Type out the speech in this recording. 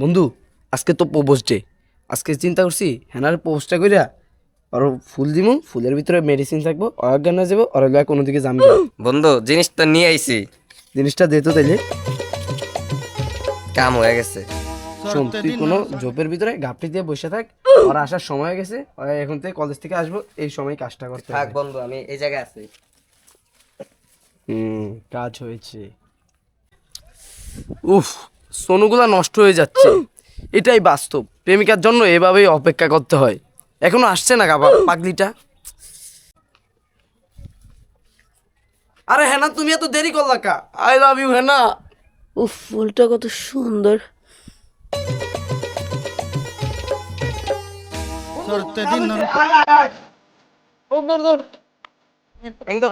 বন্ধু, আজকে তো প্রপোজ ডে। আজকে চিন্তা করছি হেনার প্রপোজটা কইরা আর ফুল দিমু, ফুলের ভিতরে মেডিসিন থাকবো, অজ্ঞান হয়ে যাবো, আর লয় কোনো দিকে জামবি না। বন্ধু জিনিসটা নিয়ে আইছি, জিনিসটা দে তো তাইলে। কাম হয়ে গেছে। শোন, তুই কোনো জোপের ভিতরে গাপটি দিয়ে বসে থাক। ওর আসার সময় হয়ে গেছে, ওরা এখন থেকে কলেজ থেকে আসবো, এই সময় কাজটা করতে থাক হবে। বন্ধু, আমি এই জায়গায় আছি। কাজ হয়েছে। উফ, সোনুগুলা নষ্ট হয়ে যাচ্ছে। এটাই বাস্তব, প্রেমিকার জন্য এভাবেই অপেক্ষা করতে হয়। এখনো আসছে না গাবা পাগলিটা। আরে হেনা, তুমি এত দেরি করলা কা? আই লাভ ইউ হেনা। উফ, ফুলটা কত সুন্দর। একদম